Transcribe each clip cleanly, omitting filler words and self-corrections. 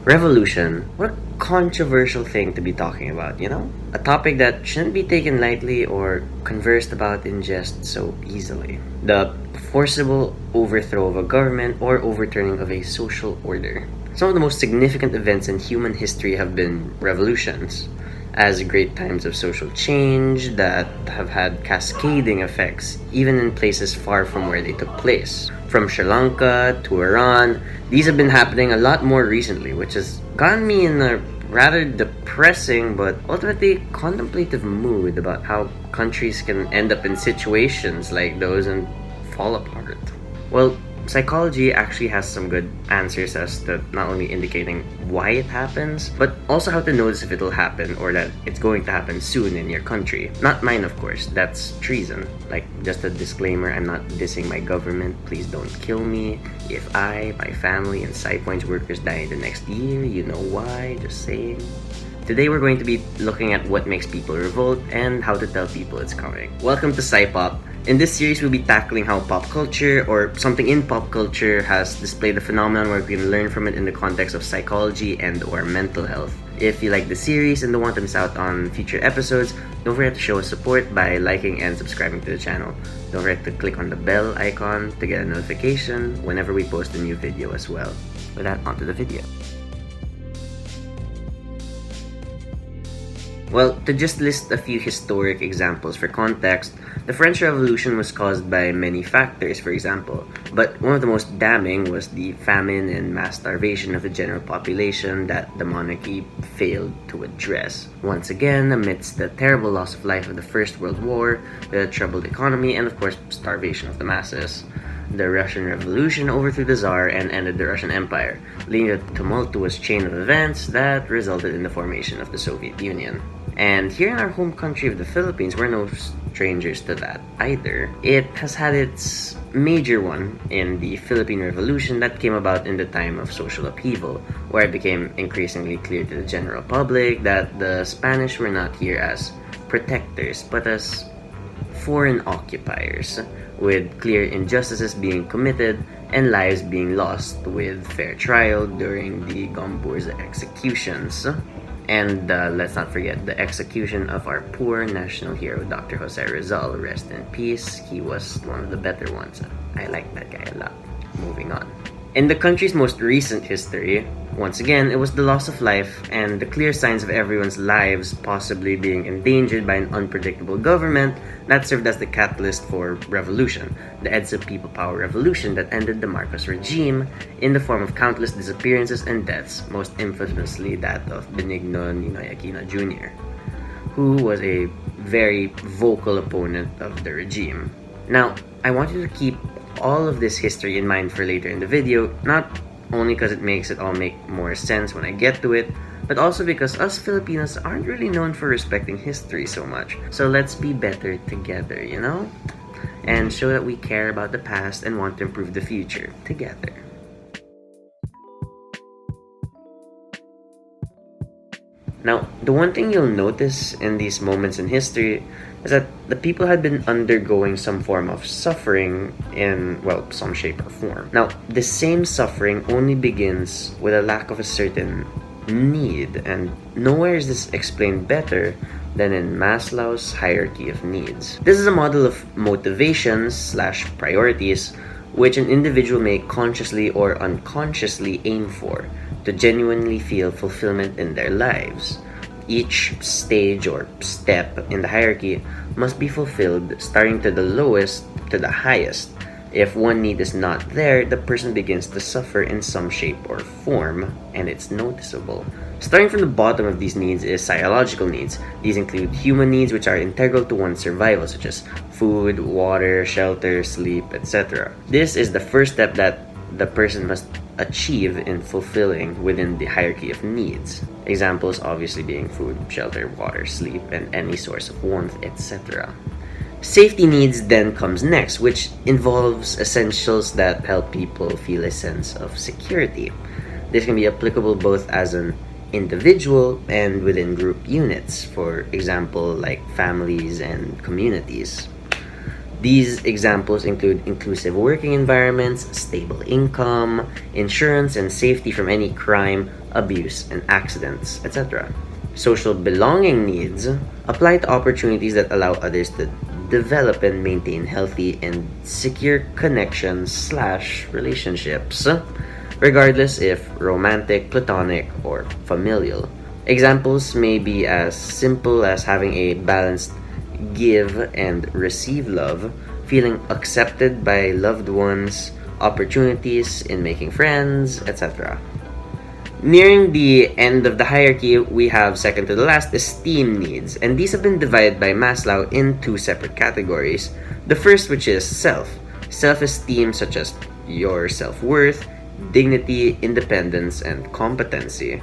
Revolution. What a controversial thing to be talking about, you know? A topic that shouldn't be taken lightly or conversed about in jest so easily. The forcible overthrow of a government or overturning of a social order. Some of the most significant events in human history have been revolutions, as great times of social change that have had cascading effects, even in places far from where they took place. From Sri Lanka to Iran, these have been happening a lot more recently, which has gotten me in a rather depressing but ultimately contemplative mood about how countries can end up in situations like those and fall apart. Well, psychology actually has some good answers as to not only indicating why it happens, but also how to notice if it'll happen or that it's going to happen soon in your country. Not mine, of course, that's treason. Like, just a disclaimer, I'm not dissing my government, please don't kill me. If I, my family, and PsyPoints workers die the next year, you know why, just saying. Today we're going to be looking at what makes people revolt and how to tell people it's coming. Welcome to Psypop. In this series, we'll be tackling how pop culture or something in pop culture has displayed a phenomenon where we can learn from it in the context of psychology and or mental health. If you like the series and don't want to miss out on future episodes, don't forget to show us support by liking and subscribing to the channel. Don't forget to click on the bell icon to get a notification whenever we post a new video as well. With that, onto the video. Well, to just list a few historic examples for context, the French Revolution was caused by many factors, for example, but one of the most damning was the famine and mass starvation of the general population that the monarchy failed to address. Once again, amidst the terrible loss of life of the First World War, the troubled economy, and of course, starvation of the masses. The Russian Revolution overthrew the Tsar and ended the Russian Empire, leading a tumultuous chain of events that resulted in the formation of the Soviet Union. And here in our home country of the Philippines, we're no strangers to that either. It has had its major one in the Philippine Revolution that came about in the time of social upheaval, where it became increasingly clear to the general public that the Spanish were not here as protectors, but as foreign occupiers, with clear injustices being committed and lives being lost with fair trial during the Gomburza executions. And let's not forget the execution of our poor national hero, Dr. Jose Rizal. Rest in peace. He was one of the better ones. I like that guy a lot. Moving on. In the country's most recent history, once again, it was the loss of life and the clear signs of everyone's lives possibly being endangered by an unpredictable government that served as the catalyst for revolution, the EDSA People Power Revolution that ended the Marcos regime in the form of countless disappearances and deaths, most infamously that of Benigno Ninoy Aquino Jr., who was a very vocal opponent of the regime. Now, I want you to keep all of this history in mind for later in the video, not only because it makes it all make more sense when I get to it, but also because us Filipinos aren't really known for respecting history so much. So let's be better together, you know? And show that we care about the past and want to improve the future together. Now, the one thing you'll notice in these moments in history is that the people had been undergoing some form of suffering in, well, some shape or form. Now, the same suffering only begins with a lack of a certain need, and nowhere is this explained better than in Maslow's hierarchy of needs. This is a model of motivations/priorities which an individual may consciously or unconsciously aim for to genuinely feel fulfillment in their lives. Each stage or step in the hierarchy must be fulfilled starting to the lowest to the highest. If one need is not there, the person begins to suffer in some shape or form, and it's noticeable. Starting from the bottom of these needs is psychological needs. These include human needs which are integral to one's survival, such as food, water, shelter, sleep, etc. This is the first step that the person must achieve in fulfilling within the hierarchy of needs. Examples obviously being food, shelter, water, sleep, and any source of warmth, etc. Safety needs then comes next, which involves essentials that help people feel a sense of security. This can be applicable both as an individual and within group units, for example, like families and communities. These examples include inclusive working environments, stable income, insurance and safety from any crime, abuse, and accidents, etc. Social belonging needs apply to opportunities that allow others to develop and maintain healthy and secure connections slash relationships, regardless if romantic, platonic, or familial. Examples may be as simple as having a balanced give and receive love, feeling accepted by loved ones, opportunities in making friends, etc. Nearing the end of the hierarchy, we have second to the last esteem needs, and these have been divided by Maslow in two separate categories. The first, which is self-esteem, such as your self-worth, dignity, independence, and competency.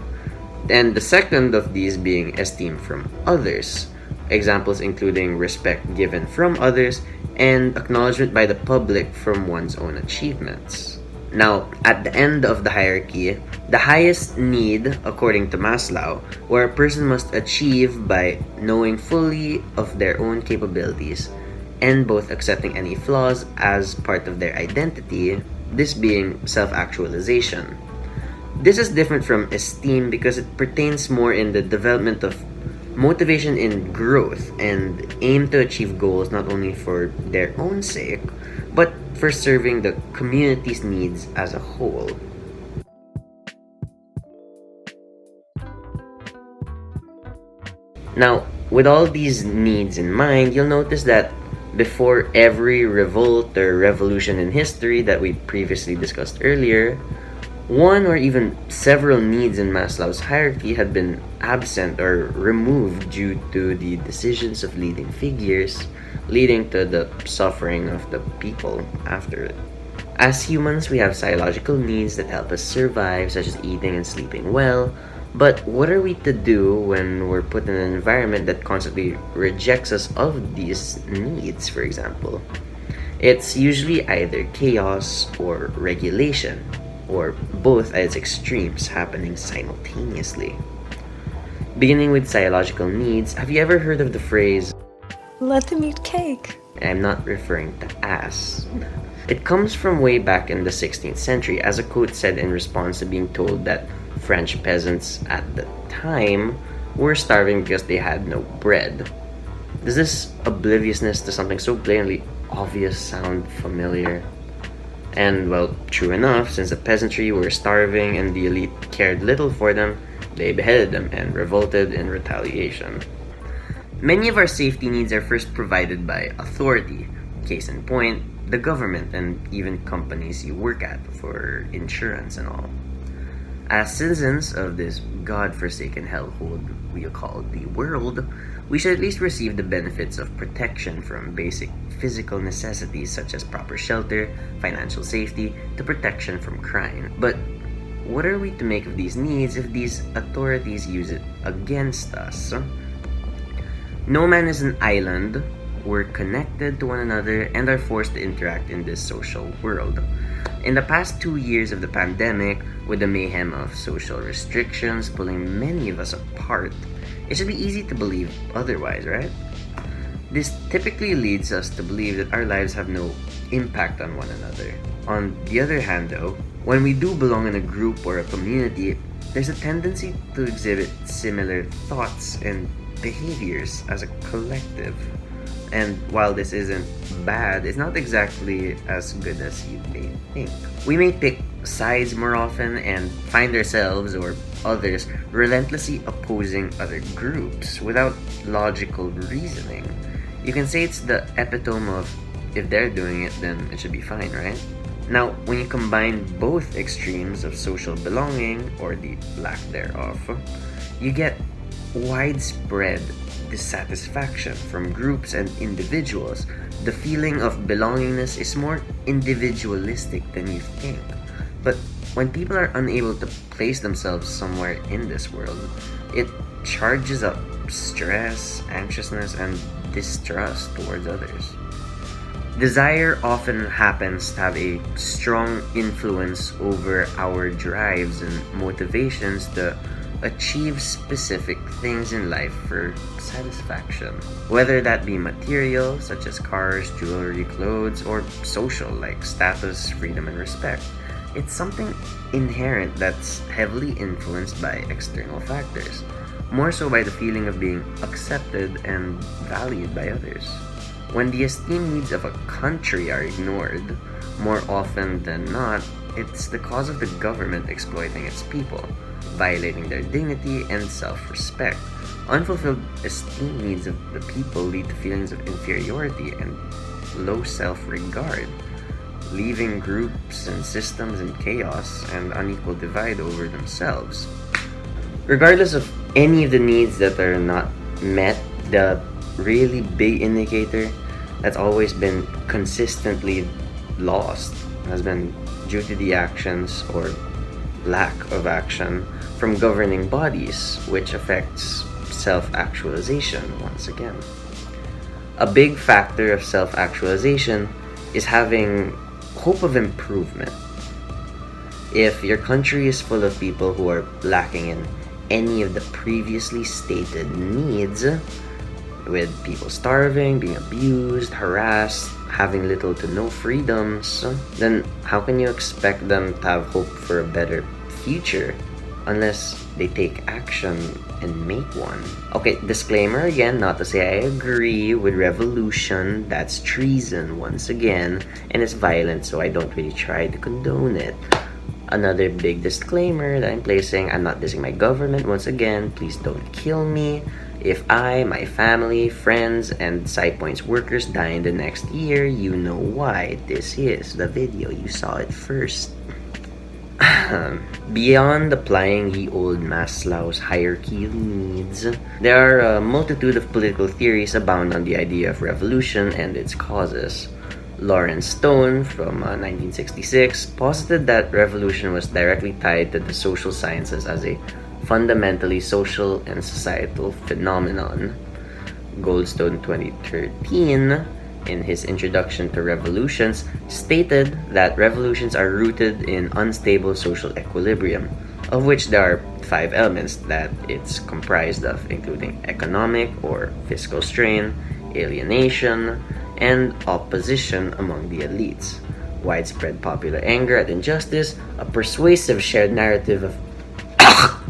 And the second of these being esteem from others. Examples including respect given from others and acknowledgement by the public from one's own achievements. Now, at the end of the hierarchy, the highest need, according to Maslow, where a person must achieve by knowing fully of their own capabilities and both accepting any flaws as part of their identity, this being self-actualization. This is different from esteem because it pertains more in the development of motivation in growth and aim to achieve goals not only for their own sake, but for serving the community's needs as a whole. Now, with all these needs in mind, you'll notice that before every revolt or revolution in history that we previously discussed earlier, one or even several needs in Maslow's hierarchy had been absent or removed due to the decisions of leading figures, leading to the suffering of the people after it. As humans, we have psychological needs that help us survive, such as eating and sleeping well. But what are we to do when we're put in an environment that constantly rejects us of these needs, for example? It's usually either chaos or regulation, or both at its extremes happening simultaneously. Beginning with psychological needs, have you ever heard of the phrase, "Let them eat cake"? I'm not referring to ass. It comes from way back in the 16th century, as a quote said in response to being told that French peasants at the time were starving because they had no bread. Does this obliviousness to something so blatantly obvious sound familiar? And well, true enough, since the peasantry were starving and the elite cared little for them, they beheaded them and revolted in retaliation. Many of our safety needs are first provided by authority. Case in point, the government and even companies you work at for insurance and all. As citizens of this god-forsaken hellhole we call the world, we should at least receive the benefits of protection from basic physical necessities such as proper shelter, financial safety, to protection from crime. But what are we to make of these needs if these authorities use it against us? No man is an island. We're connected to one another and are forced to interact in this social world. In the past 2 years of the pandemic, with the mayhem of social restrictions pulling many of us apart, it should be easy to believe otherwise, right? This typically leads us to believe that our lives have no impact on one another. On the other hand, though, when we do belong in a group or a community, there's a tendency to exhibit similar thoughts and behaviors as a collective. And while this isn't bad, it's not exactly as good as you may think. We may pick sides more often and find ourselves or others relentlessly opposing other groups without logical reasoning. You can say it's the epitome of, if they're doing it, then it should be fine, right? Now, when you combine both extremes of social belonging, or the lack thereof, you get widespread dissatisfaction from groups and individuals. The feeling of belongingness is more individualistic than you think. But when people are unable to place themselves somewhere in this world, it charges up stress, anxiousness, and distrust towards others. Desire often happens to have a strong influence over our drives and motivations to achieve specific things in life for satisfaction. Whether that be material, such as cars, jewelry, clothes, or social, like status, freedom, and respect. It's something inherent that's heavily influenced by external factors, more so by the feeling of being accepted and valued by others. When the esteem needs of a country are ignored, more often than not, it's the cause of the government exploiting its people, violating their dignity and self-respect. Unfulfilled esteem needs of the people lead to feelings of inferiority and low self-regard, leaving groups and systems in chaos and unequal divide over themselves. Regardless of any of the needs that are not met, the really big indicator that's always been consistently lost has been due to the actions or lack of action from governing bodies, which affects self-actualization once again. A big factor of self-actualization is having hope of improvement. If your country is full of people who are lacking in any of the previously stated needs, with people starving, being abused, harassed, having little to no freedoms, then how can you expect them to have hope for a better future unless they take action and make one? Okay, disclaimer again, not to say I agree with revolution. That's treason once again, and it's violent, so I don't really try to condone it. Another big disclaimer that I'm placing, I'm not dissing my government. Once again, please don't kill me. If I, my family, friends, and PsyPoints workers die in the next year, you know why. This is the video. You saw it first. Beyond applying ye old Maslow's hierarchy of needs, there are a multitude of political theories abound on the idea of revolution and its causes. Lawrence Stone from 1966 posited that revolution was directly tied to the social sciences as a fundamentally social and societal phenomenon. Goldstone 2013, in his introduction to revolutions, stated that revolutions are rooted in unstable social equilibrium, of which there are 5 elements that it's comprised of, including economic or fiscal strain, alienation, and opposition among the elites, widespread popular anger at injustice, a persuasive shared narrative of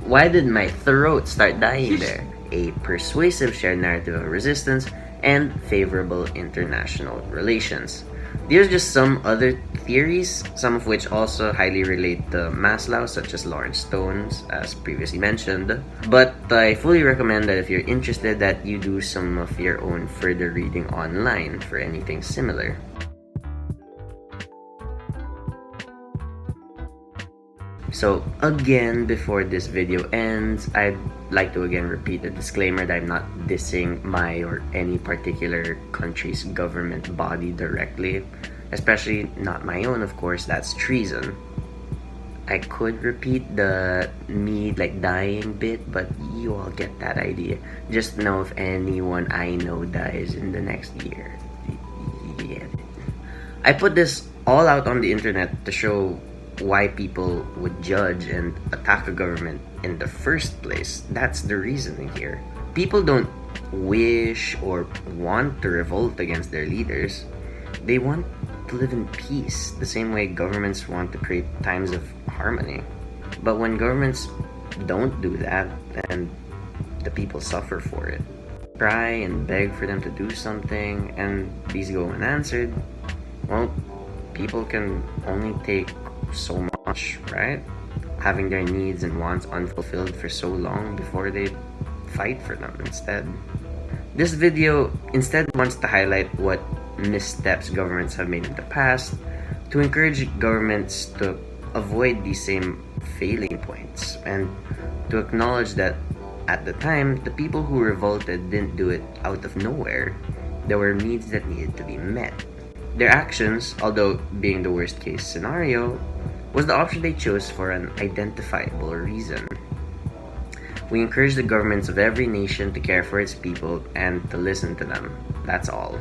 why did my throat start dying there? A persuasive shared narrative of resistance and favorable international relations. These are just some other theories, some of which also highly relate to Maslow, such as Lawrence Stone's, as previously mentioned. But I fully recommend that if you're interested, that you do some of your own further reading online for anything similar. So again, before this video ends, I'd like to again repeat the disclaimer that I'm not dissing my or any particular country's government body directly, especially not my own, of course. That's treason. I could repeat the me like dying bit, but you all get that idea. Just know if anyone I know dies in the next year. Yeah. I put this all out on the internet to show why people would judge and attack a government in the first place. That's the reasoning here. People don't wish or want to revolt against their leaders. They want to live in peace, the same way governments want to create times of harmony. But when governments don't do that, then the people suffer for it. Try and beg for them to do something, and these go unanswered. Well, people can only take so much, right? Having their needs and wants unfulfilled for so long before they fight for them instead. This video instead wants to highlight what missteps governments have made in the past to encourage governments to avoid these same failing points, and to acknowledge that at the time, the people who revolted didn't do it out of nowhere. There were needs that needed to be met. Their actions, although being the worst case scenario, was the option they chose for an identifiable reason. We encourage the governments of every nation to care for its people and to listen to them. That's all.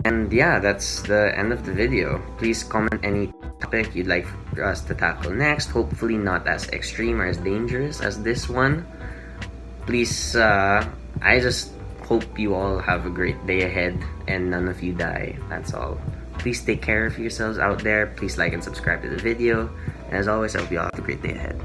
And yeah, that's the end of the video. Please comment any topic you'd like for us to tackle next. Hopefully not as extreme or as dangerous as this one. Please, I just hope you all have a great day ahead and none of you die. That's all. Please take care of yourselves out there. Please like and subscribe to the video. And as always, I hope you all have a great day ahead.